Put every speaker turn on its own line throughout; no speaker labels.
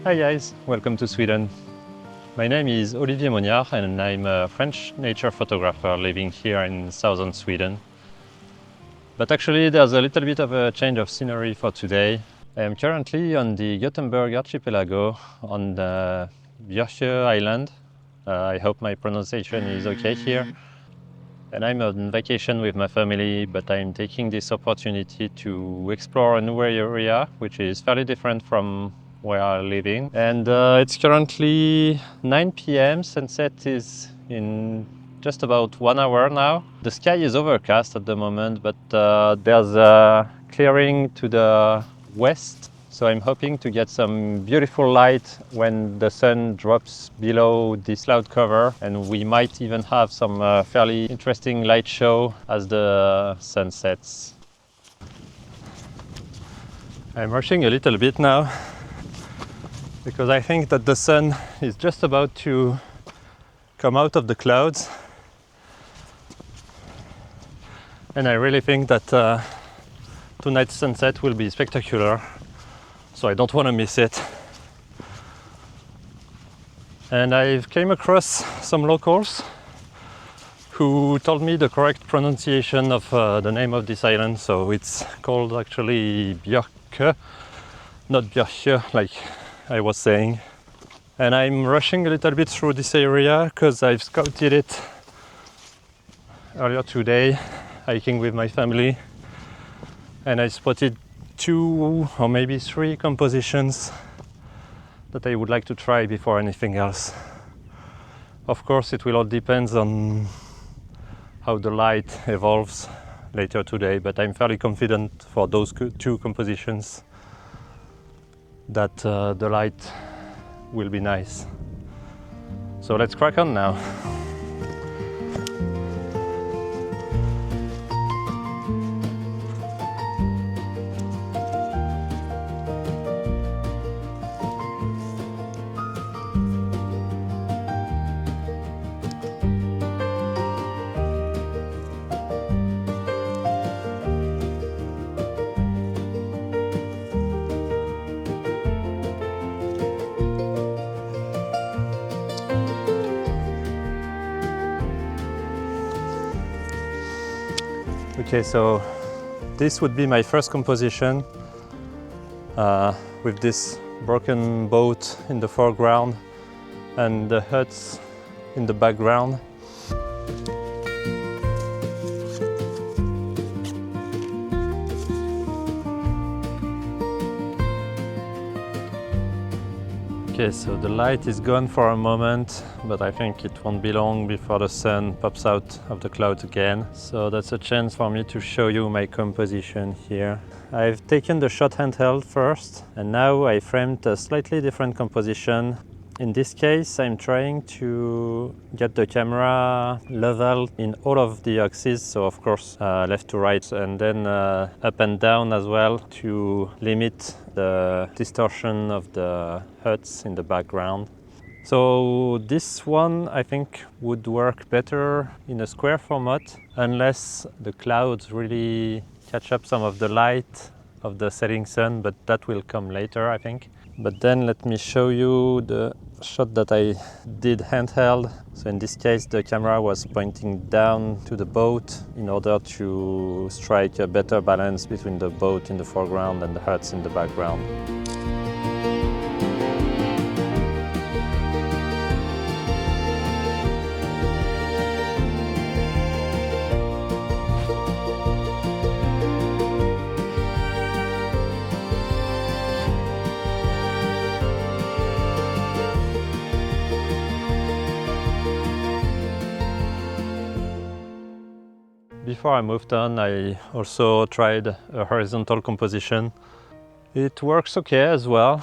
Hi guys, welcome to Sweden. My name is Olivier Mognard and I'm a French nature photographer living here in southern Sweden. But actually there's a little bit of a change of scenery for today. I am currently on the Gothenburg Archipelago on the Björkö island. I hope my pronunciation is okay here. And I'm on vacation with my family, but I'm taking this opportunity to explore a new area, which is fairly different from where I'm living. And it's currently 9 p.m. Sunset is in just about 1 hour now. The sky is overcast at the moment, but there's a clearing to the west. So I'm hoping to get some beautiful light when the sun drops below this cloud cover, and we might even have some fairly interesting light show as the sun sets. I'm rushing a little bit now because I think that the sun is just about to come out of the clouds, and I really think that tonight's sunset will be spectacular. So I don't want to miss it. And I've came across some locals who told me the correct pronunciation of the name of this island. So it's called actually Björkö, not Björkö like I was saying. And I'm rushing a little bit through this area because I've scouted it earlier today, hiking with my family, and I spotted 2 or maybe 3 compositions that I would like to try before anything else. Of course, it will all depend on how the light evolves later today, but I'm fairly confident for those 2 compositions that the light will be nice. So let's crack on now. Okay, so this would be my first composition with this broken boat in the foreground and the huts in the background. Okay, so the light is gone for a moment, but I think it won't be long before the sun pops out of the clouds again. So that's a chance for me to show you my composition here. I've taken the shot handheld first, and now I framed a slightly different composition. In this case, I'm trying to get the camera level in all of the axes, so of course left to right, and then up and down as well to limit the distortion of the huts in the background. So this one I think would work better in a square format unless the clouds really catch up some of the light of the setting sun, but that will come later I think. But then let me show you the shot that I did handheld. So in this case the camera was pointing down to the boat in order to strike a better balance between the boat in the foreground and the huts in the background. Before I moved on, I also tried a horizontal composition. It works okay as well.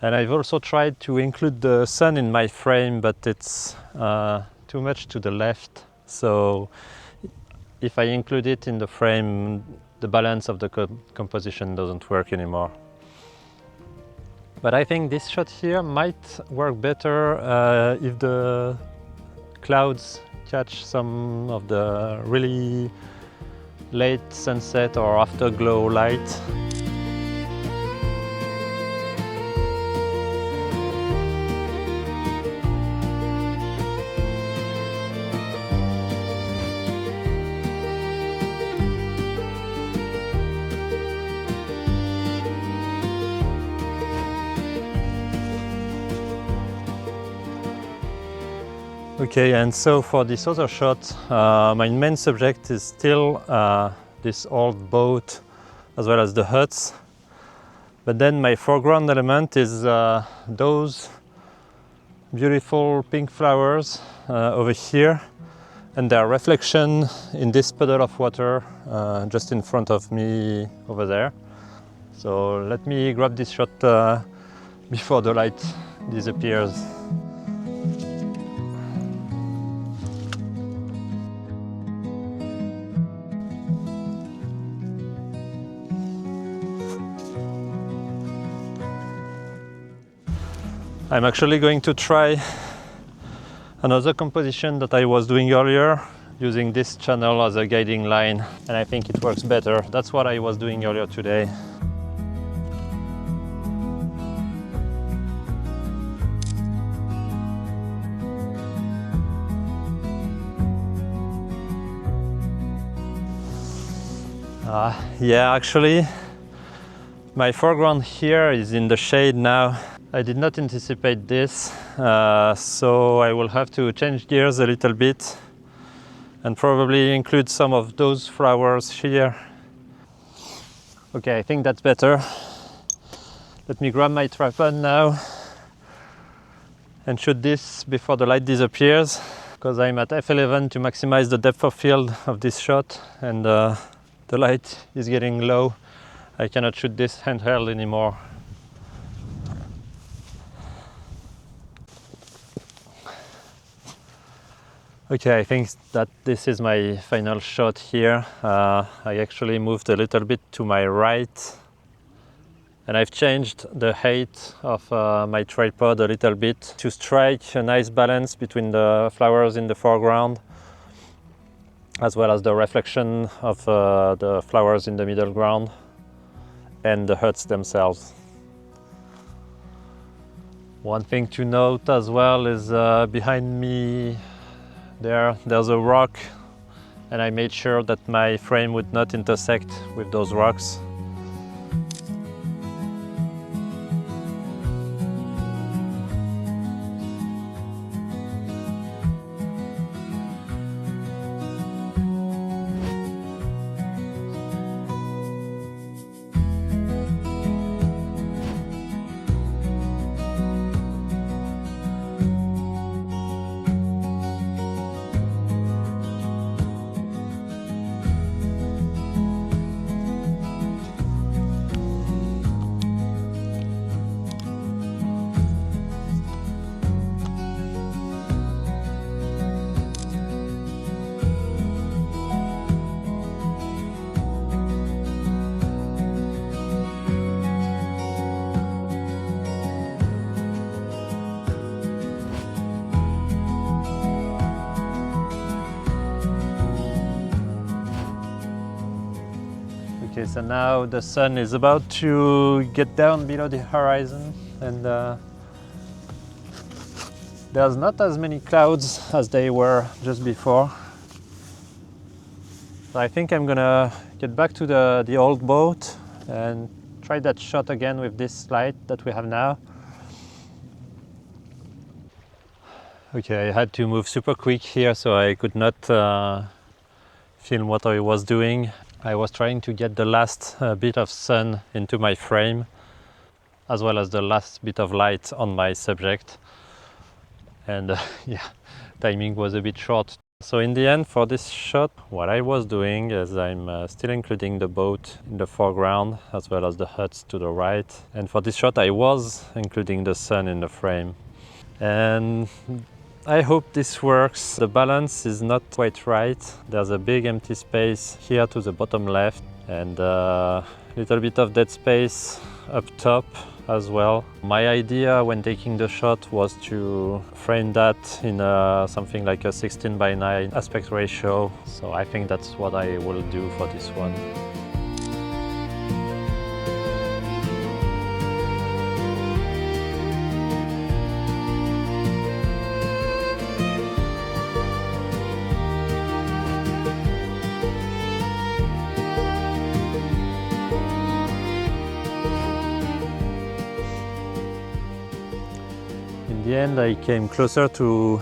And I've also tried to include the sun in my frame, but it's too much to the left. So if I include it in the frame, the balance of the composition doesn't work anymore. But I think this shot here might work better if the clouds catch some of the really late sunset or afterglow light. Okay, and so for this other shot, my main subject is still this old boat as well as the huts. But then my foreground element is those beautiful pink flowers over here and their reflection in this puddle of water just in front of me over there. So let me grab this shot before the light disappears. I'm actually going to try another composition that I was doing earlier, using this channel as a guiding line, and I think it works better. That's what I was doing earlier today. Yeah, actually, my foreground here is in the shade now. I did not anticipate this, so I will have to change gears a little bit and probably include some of those flowers here. Okay, I think that's better. Let me grab my tripod now and shoot this before the light disappears, because I'm at f11 to maximize the depth of field of this shot, and the light is getting low. I cannot shoot this handheld anymore. Okay, I think that this is my final shot here. I actually moved a little bit to my right, and I've changed the height of my tripod a little bit to strike a nice balance between the flowers in the foreground as well as the reflection of the flowers in the middle ground and the huts themselves. One thing to note as well is behind me there's a rock, and I made sure that my frame would not intersect with those rocks. Okay, so now the sun is about to get down below the horizon, and there's not as many clouds as they were just before. So I think I'm gonna get back to the old boat and try that shot again with this light that we have now. Okay, I had to move super quick here, so I could not film what I was doing. I was trying to get the last bit of sun into my frame, as well as the last bit of light on my subject. And yeah, timing was a bit short. So in the end, for this shot, what I was doing is I'm still including the boat in the foreground, as well as the huts to the right. And for this shot, I was including the sun in the frame. And I hope this works. The balance is not quite right. There's a big empty space here to the bottom left, and a little bit of dead space up top as well. My idea when taking the shot was to frame that in something like a 16:9 aspect ratio. So I think that's what I will do for this one. In the end, I came closer to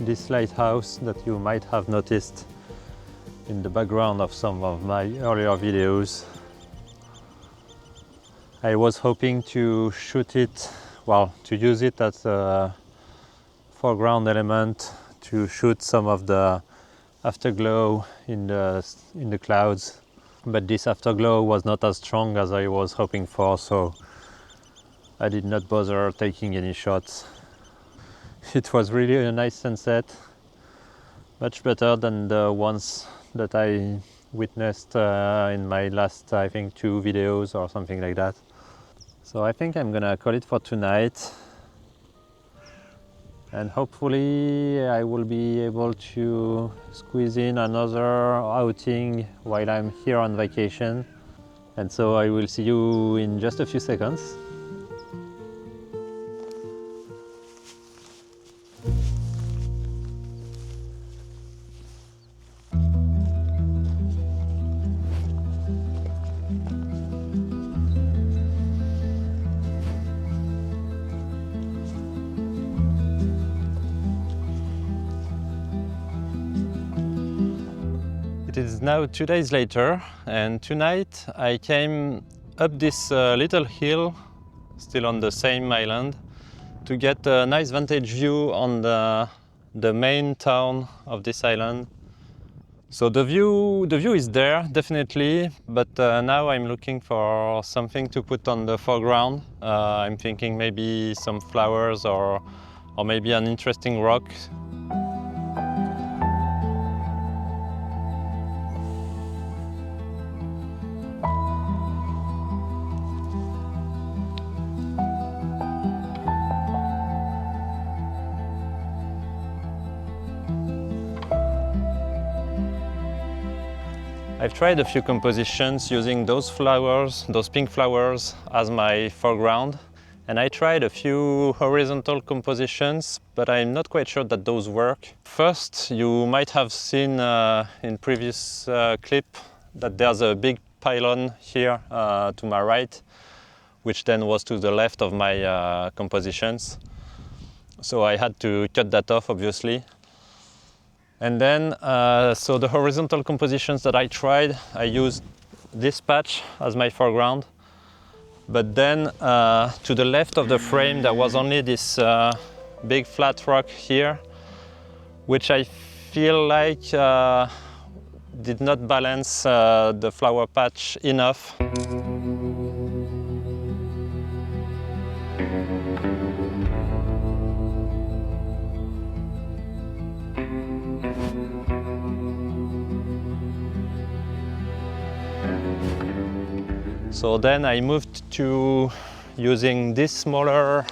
this lighthouse that you might have noticed in the background of some of my earlier videos. I was hoping to shoot it, well, to use it as a foreground element to shoot some of the afterglow in the clouds, but this afterglow was not as strong as I was hoping for, so I did not bother taking any shots. It was really a nice sunset, much better than the ones that I witnessed in my last, I think, 2 videos or something like that. So I think I'm gonna call it for tonight, and hopefully I will be able to squeeze in another outing while I'm here on vacation. And so I will see you in just a few seconds. It is now 2 days later, and tonight I came up this little hill, still on the same island, to get a nice vantage view on the main town of this island. So the view is there, definitely, but now I'm looking for something to put on the foreground. I'm thinking maybe some flowers or maybe an interesting rock. I've tried a few compositions using those flowers, those pink flowers, as my foreground. And I tried a few horizontal compositions, but I'm not quite sure that those work. First, you might have seen in previous clip that there's a big pylon here to my right, which then was to the left of my compositions. So I had to cut that off, obviously. And then, so the horizontal compositions that I tried, I used this patch as my foreground. But then, to the left of the frame, there was only this big flat rock here, which I feel like did not balance the flower patch enough. So then I moved to using this smaller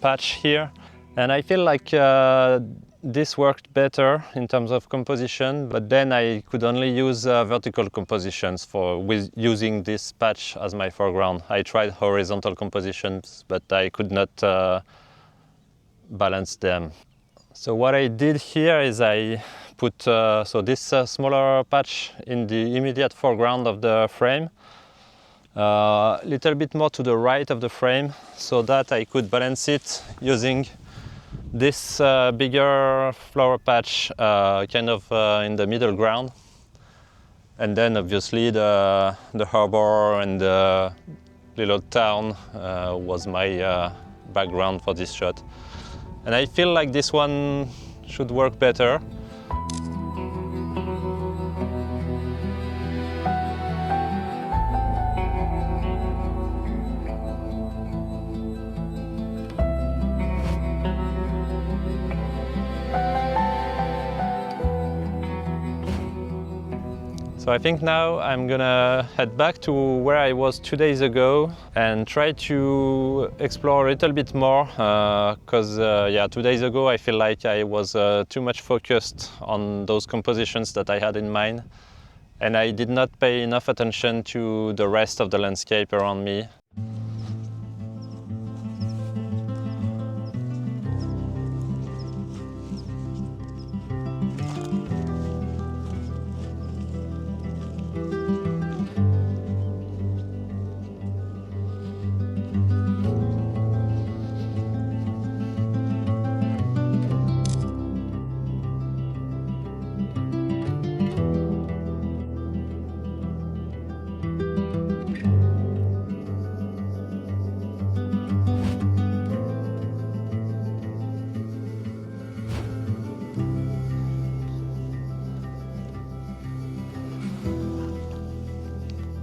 patch here, and I feel like this worked better in terms of composition, but then I could only use vertical compositions with using this patch as my foreground. I tried horizontal compositions, but I could not balance them. So what I did here is I put this smaller patch in the immediate foreground of the frame, a little bit more to the right of the frame, so that I could balance it using this bigger flower patch kind of in the middle ground. And then obviously the harbor and the little town was my background for this shot. And I feel like this one should work better. So I think now I'm gonna head back to where I was 2 days ago and try to explore a little bit more, because 2 days ago I feel like I was too much focused on those compositions that I had in mind, and I did not pay enough attention to the rest of the landscape around me.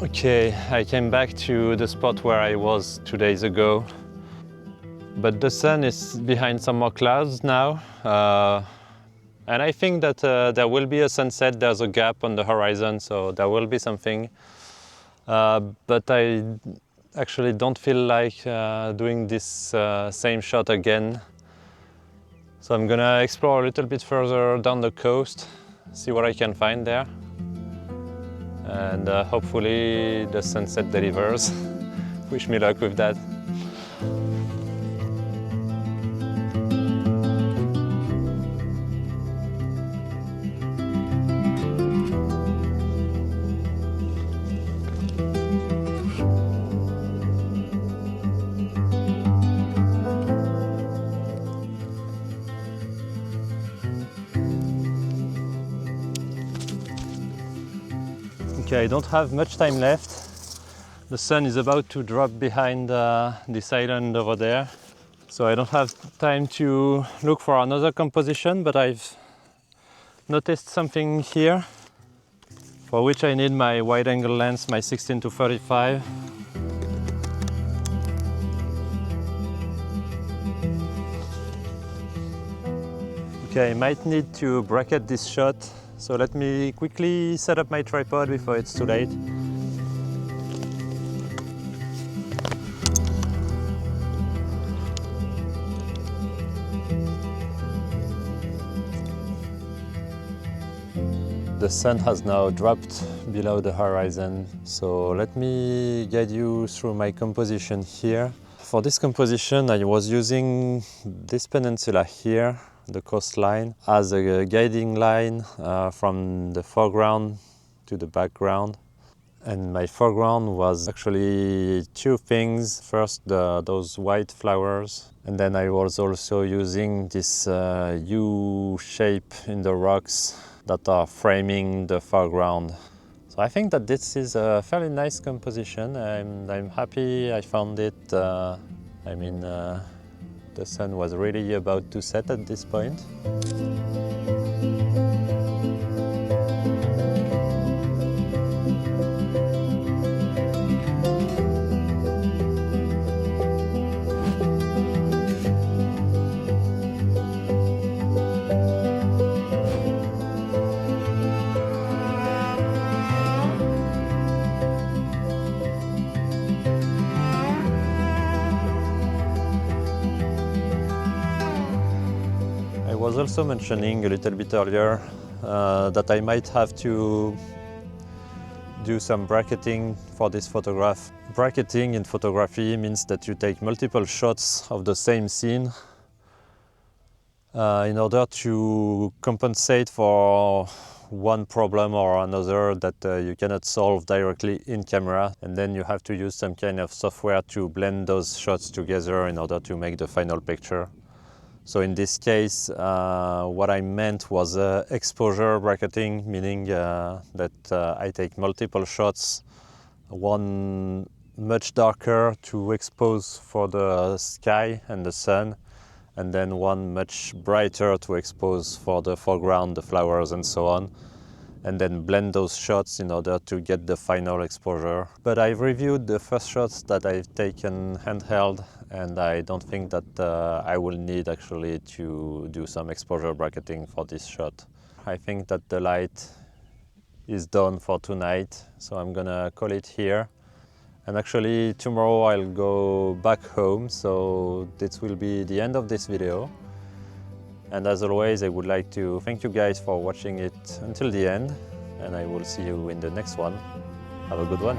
Okay, I came back to the spot where I was 2 days ago, but the sun is behind some more clouds now, and I think that there will be a sunset. There's a gap on the horizon, so there will be something, but I actually don't feel like doing this same shot again. So I'm gonna explore a little bit further down the coast, see what I can find there. And hopefully the sunset delivers. Wish me luck with that. Okay, I don't have much time left. The sun is about to drop behind this island over there. So I don't have time to look for another composition, but I've noticed something here for which I need my wide angle lens, my 16-35. Okay, I might need to bracket this shot. So let me quickly set up my tripod before it's too late. The sun has now dropped below the horizon, so let me guide you through my composition here. For this composition, I was using this peninsula here, the coastline, as a guiding line from the foreground to the background. And my foreground was actually two things. First, those white flowers, and then I was also using this U shape in the rocks that are framing the foreground. So I think that this is a fairly nice composition. I'm happy I found it. The sun was really about to set at this point. I was also mentioning a little bit earlier that I might have to do some bracketing for this photograph. Bracketing in photography means that you take multiple shots of the same scene in order to compensate for one problem or another that you cannot solve directly in camera, and then you have to use some kind of software to blend those shots together in order to make the final picture. So in this case, what I meant was exposure bracketing, meaning that I take multiple shots, one much darker to expose for the sky and the sun, and then one much brighter to expose for the foreground, the flowers and so on, and then blend those shots in order to get the final exposure. But I've reviewed the first shots that I've taken handheld, and I don't think that I will need actually to do some exposure bracketing for this shot. I think that the light is done for tonight, so I'm gonna call it here. And actually tomorrow I'll go back home, so this will be the end of this video. And as always, I would like to thank you guys for watching it until the end, and I will see you in the next one. Have a good one.